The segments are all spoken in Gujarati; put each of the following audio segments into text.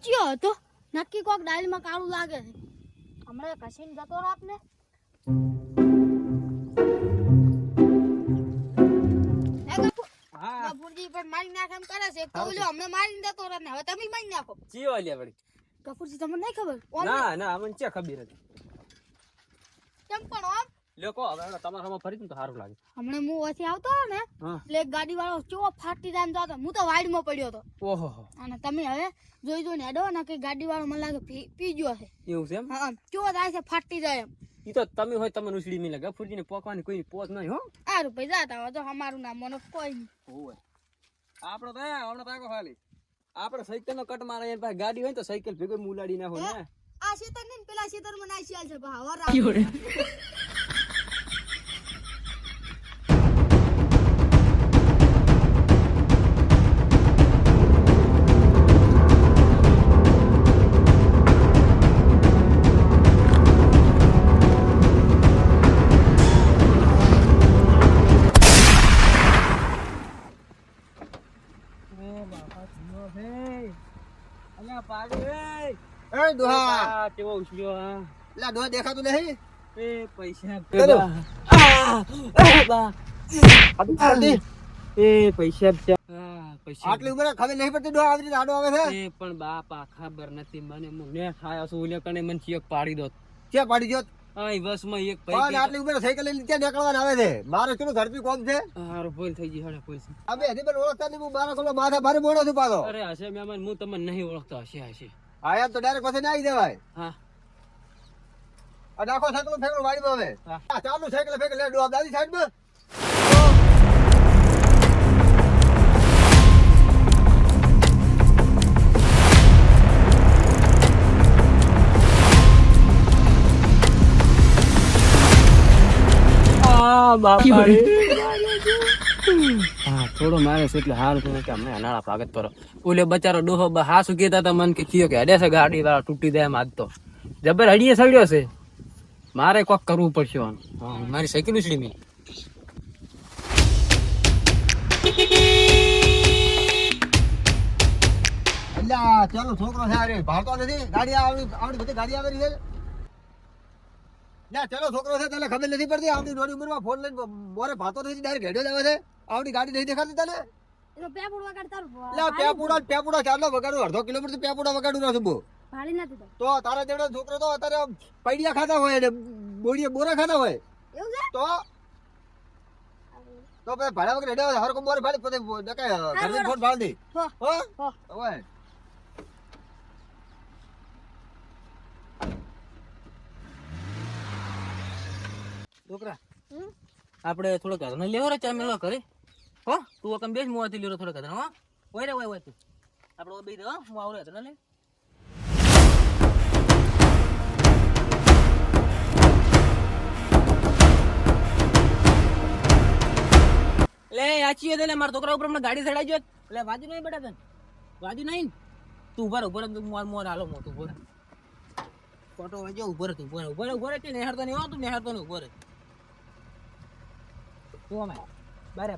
ચિયો હતો નક્કી કોક ડાયલમાં કાળું લાગે છે હમણાં કસીને જતો રહો આપને હા ગફુરજી પર મારી નાખ એમ કરે છે તો ઓલો હમણાં મારીને જતો રહે ને હવે તમે મારી નાખો ચિયો આલ્યા વળી ગફુરજી તમને નહીં ખબર ના ના અમને ચે ખબર હતી કેમ પણ ઓમ લોકો હવે તમારામાં ફરી તો સારું લાગે હમણાં હું ઓછી આવતો હતો ને એટલે એક ગાડી વાળો ચો ફાટી જાય જતો હું તો વાઈડમાં પડ્યો હતો ઓહો અને તમે હવે જોઈ જોઈને હેડો ને કે ગાડી વાળો મને લાગે પી ગયો છે એવું છે એમ હા ચો થાય છે ફાટી જાય એમ ઈ તો તમે હોય તમને ઉછળી નહીં લાગે ફૂરજીને પોકવાની કોઈ પોત નહીં હો આ રૂપિયા જાતા હોય તો અમારું નામ મને કોઈ નહીં ઓય આપણો તો હમણાં તાકો ખાલી આપણે સાયકલ નો કટ મારે એની પાસે ગાડી હોય તો સાયકલ ભેગો મુલાડી નાખો ને આ શેતર ને પેલા શેતર માં નાઈ છે ભાવ દેખાતું નહીં પૈસા આટલી ઉંમરે ખબર નહીં પડતી ડોહા આવી રીતે આડો આવે છે પણ બાપા ખબર નથી મને મને ખાયા છું ઓલે કને મને ચેક પાડી દો ક્યાં પાડી ગયો આઈ બસ માં એક પણ આટલી ઉંમરે સાયકલ લઈને ક્યાં નીકળવાના આવે છે મારે કેટલું ઘરથી કોમ છે હારું ભૂલ થઈ ગઈ હડે ભૂલ અમે હજી પણ ઓળખતા નહીં હું મારા કોલો માથા ભારે મોડો છું પાછો અરે હશે મહેમાન હું તમને નહીં ઓળખતો હશે આયા તો ડાયરેક્ટ પછી ના આવી જવાય હા અને આખો સાયકલ ફેંકલો વાડીમાં હવે ચાલુ સાયકલ ફેંક લે ડોહા દાદી સાઈડમાં થોડો મારે છે એટલે હાલ કે અમને અનાળા પાગત પર ઓલે બચારો ડોહો હા શું કહેતા હતા મન કે કયો કે હડે છે ગાડી વાળા તૂટી જાય એમ આજ તો જબર હડીએ સડ્યો છે મારે કોક કરવું પડશે મારી સાયકલ ઉછળી મી અલ્યા ચાલો છોકરો છે અરે ભાળતો નથી ગાડી આવડી બધી ગાડી આવેલી છે ના ચાલો છોકરો છે તને ખબર નથી પડતી આવડી નોની ઉંમરમાં ફોન લઈને મોરે ભાતો નથી ડાયરેક્ટ હેડ્યો જ આવે છે આવડી ગાડી નહીં દેખાતી તને પેપુડા ચાલો વગાડું અડધો કિલોમીટર પેપુડા વગાડું ના સુબો તો તારા જેવડો છોકરો તો અત્યારે પૈડિયા ખાતા હોય ને બોરા ખાતા હોય તો પછી ભાડા વગર હેડ્યો હરકો મોરે ભાડી પોતે ઘરે ફોન ભાળ દે હોય છોકરા આપણે થોડો ઘરનો લેવો રે ચા મેળવા કરે હો તું કમ બેસ મોવાથી લેરો થોડો ઘરનો હો ઓય રે તું આપણે બે દે હો હું આવરે તને લે આચીએ દે મારા છોકરા ઉપર હમણાં ગાડી ચડાઈ જો એટલે વાજુ નહીં બેટા તને વાજુ નહીં તું ઉભર મોર હાલો મોટું ઉભર ફોટો વાજો ઉભર તું ઉભર છે નેહરતો નહીં હો તું નેહરતો નહીં ઉભર તું અમે બારે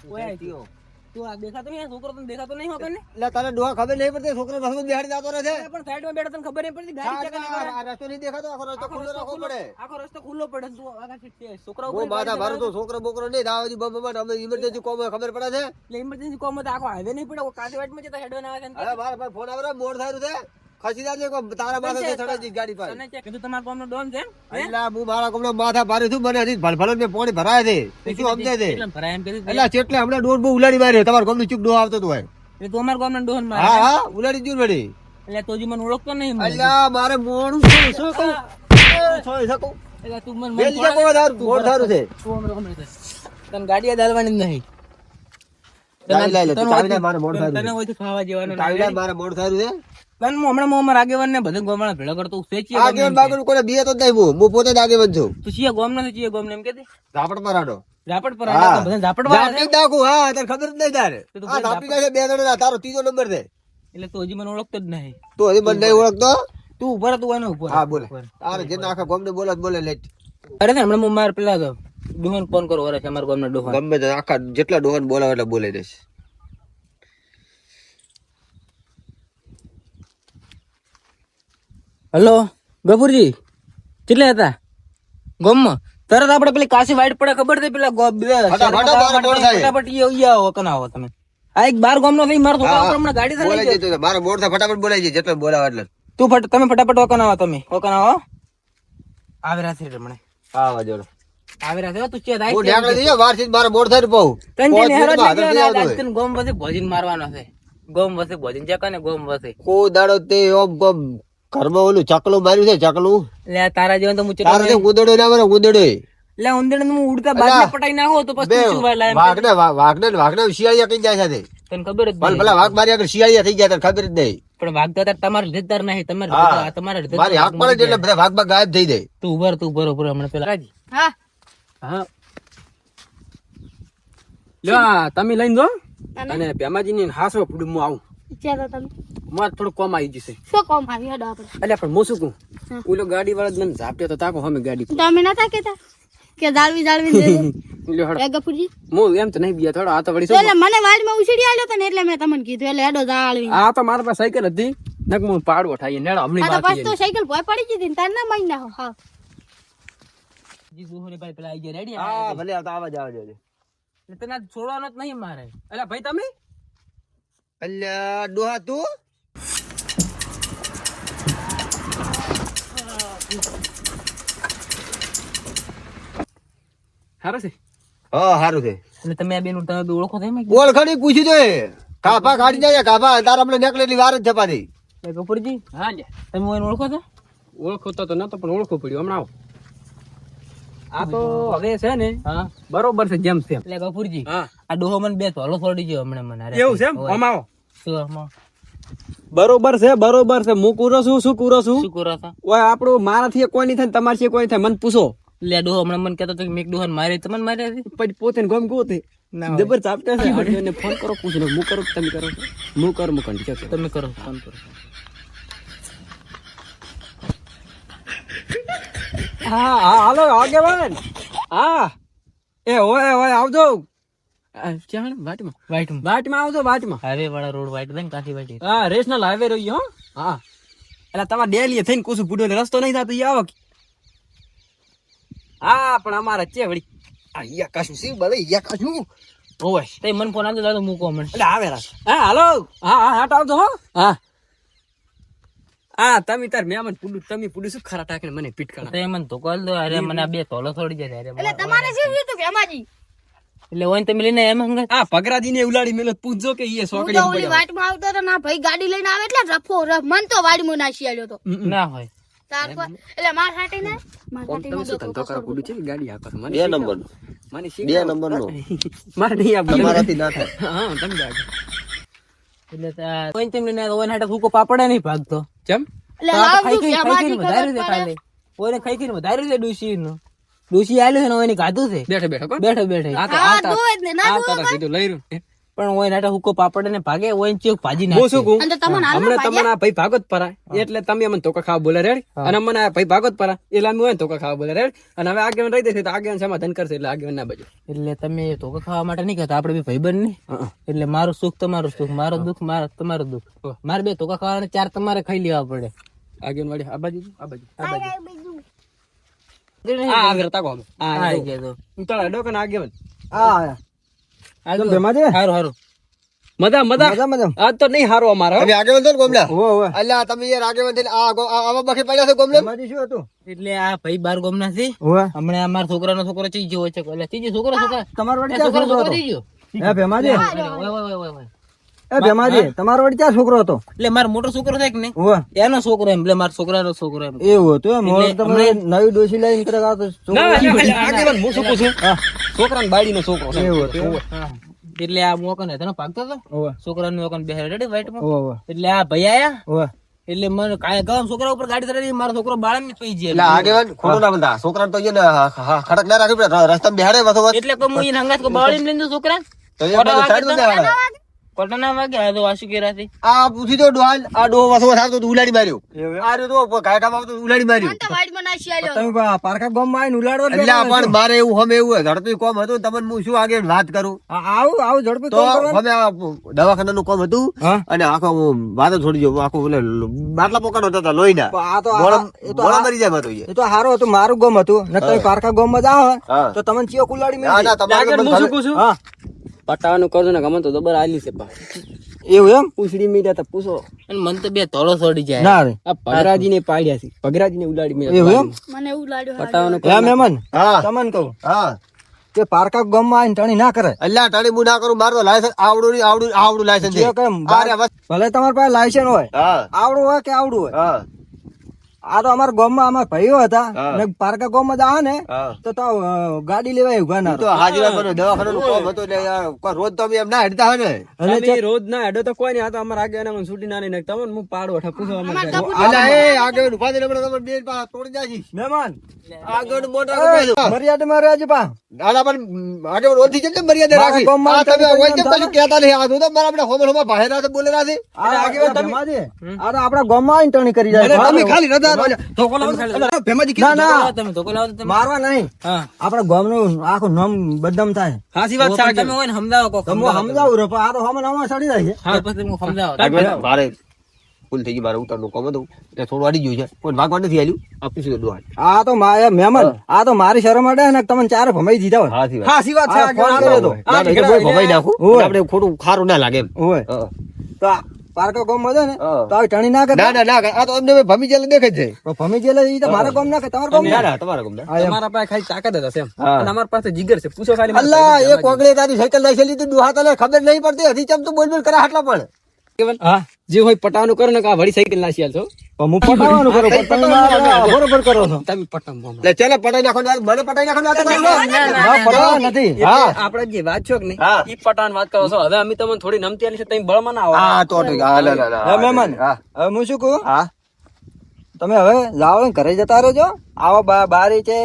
ઓય તું આ દેખાતો નહીં છોકરો તને દેખાતો નહીં હો કને એટલે તારે ડોહા ખબર નહીં પડતી છોકરો બસ બેહાડી જતો રહે છે પણ સાઈડમાં બેઠા તને ખબર નહીં પડતી ગાડી ચેક કરે આ રસ્તો નહીં દેખાતો આખો રસ્તો ખુલ્લો રાખવો પડે આખો રસ્તો ખુલ્લો પડે તું આગળ છે છોકરા ઉપર માથા ભારે તો છોકરો બોકરો નહીં દાવાજી બબબટ અમે ઇમરજન્સી કોમ ખબર પડે છે એટલે ઇમરજન્સી કોમ તો આખો હાઈવે નહીં પડે કાઠીવાડમાં જતા હેડો ના આવે અરે મારા ભાઈ ફોન આવે મોડ થાયું છે ખસી જાજે કો તારા માથે ચડાજી ગાડી પર તને ચેક કીધું તમારા ગામનો ડોન છે એટલે હું મારા ગામનો માથા ભારે છું મને હજી ભલભલ મે પાણી ભરાય છે તું શું સમજે છે એટલે ભરાય એમ કીધું એટલે ચેટલે હમણાં ડોન બહુ ઉલાડી માર્યો તમારા ગામનો ચૂક ડો આવતો તો હોય એટલે તું અમારા ગામનો ડોન મારે હા ઉલાડી જ વળી એટલે તોજી મને ઓળખતો નહીં એટલે મારે મોણું શું કહું છોઈ શકું એટલે તું મને વેલી કે કોઈ ધાર મોડ થારું છે તને ગાડી દાલવાની નહીં ચાવી લઈ લે ચાવી લે મારે મોડ થારું તને હોય તો ખાવા જેવાનું ચાવી લે મારે મોડ થારું છે તને હમણાં અમારા આગેવાન ને બધા ગોમડા ભેળો કરતો સેચી આગેવાન બાગન કોઈ બે તો નહીં હું પોતે જ આગેવાન છું તું ચીએ ગોમ નથી ચીએ ગોમ ને એમ કે દે ઝાપડ પરાડો ઝાપડ પર બધા ઝાપડ વાળા ઝાપડી દાખું હા તને ખબર જ નહીં તારે આ ઝાપડી જાય બે જણા તારો ત્રીજો નંબર છે એટલે તો હજી મને ઓળખતો જ નહીં તો હજી મને નહીં ઓળખતો તું ઉભર તું એનો ઉપર હા બોલે તારે જે આખા ગામને બોલે લેટ અરે ને હમણાં હું માર પેલા ડોહન ફોન કરો અરે અમારા ગામના ડોહન ગમે તે આખા જેટલા ડોહન બોલાવે એટલે બોલે દેશ હલો ગફુરજી કેટલે હતા ગોમમાં તરત આપણે પેલી કાશી વાઈટ પડે ખબર છે પેલા ફટાફટ ઈ આવો કનાવો તમે આ એક બાર ગોમનો થઈ મારો છોકરો હમણાં ગાડી બોલાઈ જતો મારો બોર્ડ ફટાફટ બોલાઈ જાય જેટલો બોલાવા એટલે તમે ફટાફટ ઓકનાવો તમે ઓકનાવો આવે રાત્રે રમણે આવા જોડો આવે રાત્રે તું ચેત હું ઢાકલે દીજો વારથી મારો બોર્ડ થાય પાઉ તને ગોમ વસે ભોજન મારવાનો છે ગોમ વસે ભોજન જે કને ગોમ વસે કો દાડો તે ઓમ ગમ ઘરમાં ઓલું ચકલું માર્યું છે ચકલું લે તારા જેવો તો હું તારે તે ઉદડો ના મારે ઉદડો લે ઉંદરને હું ઉડતા બાજને પટાઈ નાખો તો પછી તું શું વાય વાઘને શિયાળિયા કઈ જાય છે તને ખબર જ પણ પેલા વાઘ મારી આગળ શિયાળિયા થઈ ગયા તને ખબર જ નહીં પણ વાઘ તો તમારે લીધેદાર નહીં તમારે મારી હાથ પડે એટલે બધા વાઘ બાગ ગાયબ થઈ જાય તું ઉભર હમણાં પેલા રાજી હા હા લ્યો તમે લઈને દો અને ભેમાજી ની હાસો ફૂડ હું આવું ચાલો તમે માર થોડું કોમ આવી જશે શું કોમ આવી હેડો આપણે એટલે પણ હું શું કહું ઓલો ગાડી વાળા મને ઝાપ્યો તો તાકો હમે ગાડી તમે નતા કેતા કે જાળવી દે લ્યો હડો એ ગફુરજી હું એમ તો નહીં બીયા થોડો આ તો વળી એટલે મને વાડમાં ઉછળી આલ્યો તને એટલે મેં તમને કીધું એટલે હેડો જાળવી આ તો મારા પાસે સાયકલ હતી નક હું પાડવો થાય નેડો હમણી આ તો બાકી પાછો સાયકલ ભોય પડી જતી ને તાર ના માઈ ના હા જી દુહરે ભાઈ પેલા આઈ ગયા રેડી હા ભલે આવતા આવા જાવ જોજે એટલે તને છોડવાનો જ નહીં મારે એટલે ભાઈ તમે અલ્યા ડોહા તું હારો છે હા સારું છે એટલે તમે આ બેનું તમે બે ઓળખો થઈ મેં ઓળખડી પૂછ્યું તો કાપા કાઢી જાય કાપા તાર આપણે નીકળે એટલી વાર જ છપાતી કપૂરજી હા લે તમે એને ઓળખો છો ઓળખો તો નતો પણ ઓળખો પડ્યો હમણાં આવો આ તો હવે છે ને હા બરોબર છે જેમ છે એટલે કપૂરજી હા આ ડોહો મને બે તોલો છોડી ગયો હમણાં મને એવું છે આમ આવો શું બરોબર છે હું કુરો છું શું કુરો છો ઓય આપણું મારાથી કોઈ નહીં થાય તમારથી કોઈ થાય મને પૂછો લે ડોહો હમણાં મને કહેતો તો મેક ડોહન મારે તમને માર્યા છે પછી પોતે ગમ ગોતે જબર ચાપતા છે મને ફોન કરો પૂછો હું કરું તમે કરો હું કરું હું કંડી તમે કરો ફોન કરો હા હા હાલો આગેવાન હા એ ઓય આવજો ચાણ વાટમાં આવજો વાટમાં હાઈવે વાળા રોડ વાટ દે કાઠી વાટી હા રેશનલ હાઈવે રહ્યો હા એટલે તમારે ડેલી થઈને કુછ બુડો રસ્તો નહીં થતો આવો હા પણ અમારે છે વળી અહીંયા કાશું સી ભલે અહીંયા કાશું ઓય તે મન ફોન આવતો દાદો મૂકો મને એટલે આવે હા હાલો હા હાટ આવજો હો હા હા તમે તાર મેમન પુડું તમે પુડું શું ખરા ટાકીને મને પીટકાણા તે મને તો કોલ દો અરે મને આ બે તોલો થોડી જાય અરે એટલે તમારે શું થયું તું ભેમાજી એટલે ઓય તમે લઈને એમ હંગ આ પગરાજી ને ઉલાડી મેલો પૂછજો કે ઈ સોકડી હું તો ઓલી વાટમાં આવતો તો ના ભાઈ ગાડી લઈને આવે એટલે રફો રફ મન તો વાડીમાં નાસી આલ્યો તો ના હોય તાર પર એટલે માર હાટે ને માર હાટે તમે શું ધંધો કરો પુડું છે ગાડી આ કરો મને 2 નંબર મને 2 નંબર નો મારે નહીં આ તમારાથી ના થાય હા તમે ગાડી એટલે કોઈ તેમ લઈને ઓય હાટે ફૂકો પાપડે નહીં ભાગતો કેમ એટલે લાવજો ભેમાજી વધારે ઓને ખાઈ ખાઈને વધારે છે ડુસી આલ્યું છે ને ઓને ગાધું છે બેઠો હા દોય જ ને ના દોય કીધું લઈ રહ્યું પણ ઓય નાટે હુકો પાપડ ને ભાગે ઓય ચેક ભાજી નાખે હું શું કહું અને તમને હાલ હમણે તમને આ ભાઈ ભાગત પરા એટલે તમે મને ધોકા ખાવા બોલે રેડ અને મને આ ભાઈ ભાગત પરા એટલે અમે હોય ધોકા ખાવા બોલે રેડ અને હવે આગેવાન રહી દેશે તો આગેવાન સમાધાન કરશે એટલે આગેવાન ના બજો એટલે તમે ધોકા ખાવા માટે નહીં કહેતા આપણે બે ભાઈબંધ નહીં એટલે મારું સુખ તમારું સુખ મારું દુઃખ તમારું દુઃખ મારે બે ધોકા ખાવાના 4 તમારે ખાઈ લેવા પડે આગેવાન વાળી આ બાજુ આ આગળ તાકો આ આવી ગયા તો ઉતાળ ડોકન આગેવાન હારું મજા આજ તો નહીં હારો અમારો તમે આગેવાન છો ને ગોમલા અલ્યા તમે યાર આગેવાન થઈને આવા બખે પડ્યા છો ગોમલા માજી શું હતું એટલે આ ભાઈ બાર ગોમના છે હમણાં અમારા છોકરાનો છોકરો ચઈ ગયો છે એટલે ત્રીજો છોકરો તમારો છોકરો થઈ ગયો એ ભેમાજી ઓય ભેમાજી તમારો વડી ક્યાં છોકરો હતો એટલે મારો મોટો છોકરો છે કે નહીં એનો છોકરો એમ એટલે મારા છોકરાનો છોકરો એમ એવું હતું એમ હવે તમે નવી ડોસી લઈને કરે તો આગેવાન હું શું કહું છું છોકરાનો બાડીનો છોકરો છે એવું હતું એટલે આ મોકન હતો ભાગતો હતો છોકરાનું મોકન બેહે રેડી વાઈટમાં ઓહો એટલે આ ભાઈ આયા ઓહો એટલે મને કાય ગામ છોકરા ઉપર ગાડી ચડાવી મારો છોકરો બાળમ પઈ જાય એટલે આગેવાન ખોટું ના બંધા છોકરા તો એને ખડક ના રાખી રસ્તા બેહાડે વસો એટલે કે હું એને હંગાત કો બાળીને લઈને છોકરા તો એ બધું સાઈડ માં બેહાડે પટના વાગે આ તો વાસુ કેરાથી આ પૂછી તો ડોહાલ આ ડોહો વસો આવતો તો ઉલાડી માર્યો આ રહ્યો તો ઘાટામાં આવતો તો ઉલાડી માર્યો મને તો વાઈટમાં નાખી આલ્યો. તમે પારકા ગામમાં આવીને ઉલાડવા જ એટલે બેઠા પણ છો. મારે એવું હમે એવું ઝડપી કોમ હતું તમને હું શું આગળ વાત કરું આવું ઝડપી તો કામ કરવાનું. અમે આ દવાખાનાનું કામ હતું હા? અને આખો હું વાત જ છોડી ગયો આખો એટલે બાટલા પોકાનો હતો લોહીના પણ આ તો મોડા- એ તો મોડા મરી જાય માં તો એ. એ તો હારું હતું, મારું ગામ હતું ને તમે પારકા ગામમાં જાઓ હા. તો તમને ચિયો કુલાડી ના, ના, તમારે આગળ તો હું શું બધું- કહું છું હા પટાવાનું કરજો ને ગમે તો જબર આલી છે પા એવું એમ પૂછડી મીડા તો પૂછો અને મને તો બે તોળો છોડી જાય ના રે આ પગરાજી ને પાડ્યા છે પગરાજી ને ઉલાડી એવું એમ મને એવું લાગ્યું પટાવાનું હે મહેમાન હા તમને કહું હા કે પારકા ગામમાં આવીને ટણી ના કરે. અલ્લા ટાણી હું ના કરું મારું લાયસન્સ આવડું નહીં આવડું લાયસન્સ છે. જે કેમ અરે બસ. ભલે તમારી પાસે લાયસન્સ હોય હા આવડું હોય કે આવડું હોય, હા આ તો અમારા ગામમાં અમારા ભાઈઓ હતા હા. ને પારકા ગામમાં જાઓ ને હા તો ગાડી લેવાય ઉભા ના ઈ તો હાજરા પર દવાખાનાનું કામ હતું એટલે યાર કોઈ રોજ તો અમે એમ ના હેડતા હોય ને તમે રોજ ના હેડો તો કોઈ નહીં આ તો અમારા આગળ મને છૂટી ના નહીં તમને હું પાડો ઠપુસો અમારે ઘરે. અલ્લા એ આગળ ઉભા થઈને આપણે તમારે બેન પાસે તોડી જાજી મહેમાન આગળ મોટા મર્યાદામાં રહેજો પા. આલા પણ આગળ ઓછી છે મર્યાદા રાખી ગામમાં આ તમે તમે હોય કેમ કશું કહેતા નહીં આ તો મારા આપણે હોમર હોમર બહાર છે બોલેલા છે આ ભેમાજી, આ તો આપણા ગામમાં આવીને ટણી કરી જાય. તમે ખાલી રજા આપો. ધોકો લાવો ખાલી. ભેમાજી ના ના તમે ધોકો લાવો તો તમે મારવા નહીં, હા આપણા ગામનું આખું નામ બદનામ થાય. હાસી વાત છે તમે હોય ને સમજાવો કોક તો હું સમજાવું રે પણ આ તો હમણાં સડી જાય છે. હા પછી હું સમજાવો આગળ મારે ભૂલ થઈ ગઈ મારે ઉતારનું કામ હતું એટલે થોડું અડી ગયું છે કોઈ ભાગવા નથી આલ્યું આપીશું તો દોડ આ તો મહેમાન આ તો મારી શરમ અડે ને તમને ચારે ભમાઈ દીધા હોય. હાથી વાત હાસી વાત છે આ ફોન કર્યો તો. ના, ના, એ તો બહુ ભમાઈ નાખું હોય. આપણે ખોટું ખારું ના લાગે એમ હોય હા. તો આ પારકા ગામમાં છે ને હા. તો આવી ટણી ના કરે. ના ના ના આ તો અમને ભમી જેલ દેખે છે પણ ભમી ગયેલા ઈ તો મારા ગામ ના કે તમારા ગામ ના ના. ના તમારા ગમના હા, એમ. તમારા પાસે ખાલી તાકાત જ હશે એમ હા. અને અમારા પાસે જીગર છે પૂછો ખાલી મારા અલ્લા ભાઈને. એ કોગળે તારી સાયકલ લઈ લીધી દુહા તને ખબર નહીં પડતી હજી ચમ તું બોલ બોલ કરે આટલા પણ હા જે હોય પટાવાનું કરો ને કે આ વળી સાયકલ નાસી આલશો પણ હું પટાવાનું કરું પણ તમે મારા બરોબર કરો છો. તમે પટામ બોમ લે ચાલે પટાઈ નાખો ને મને પટાઈ નાખો ને આ તો ના પટાવા નથી. હા. આપણે જે વાત છો કે નહીં હા. ઈ પટાણ વાત કરો છો હવે અમે તમને થોડી નમતી આલી છે તમે બળમાં ના આવો હા તો ઠીક હા લે લે લે હે મહેમાન હા હવે હું શું કહું, હા તમે હવે જાઓ ને ઘરે જતા રહેજો. આવા બારી છે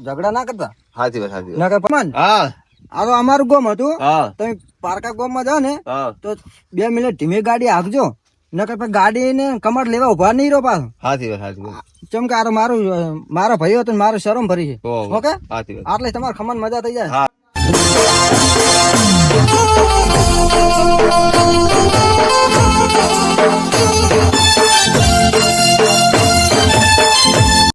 ઝઘડા ના કરતા હાથી વાત હાથી ના કે મહેમાન હા આ તો અમારું ગામ હતું. હા તમે પારકા ગામમાં જાઓ ને હા તો 2 મિનિટ ધીમે ગાડી હાંકજો નકર પછી ગાડીને કમર લેવા ઉભા નહીં રહો પાછું. હાથી વાત હાથી વાત ચમ કે આ તો મારો ભાઈ હતો ને મારો શરમ ભરી છે. ઓહો. ઓકે હાથી વાત આટલે તમારે ખમણ મજા થઈ જાય. હા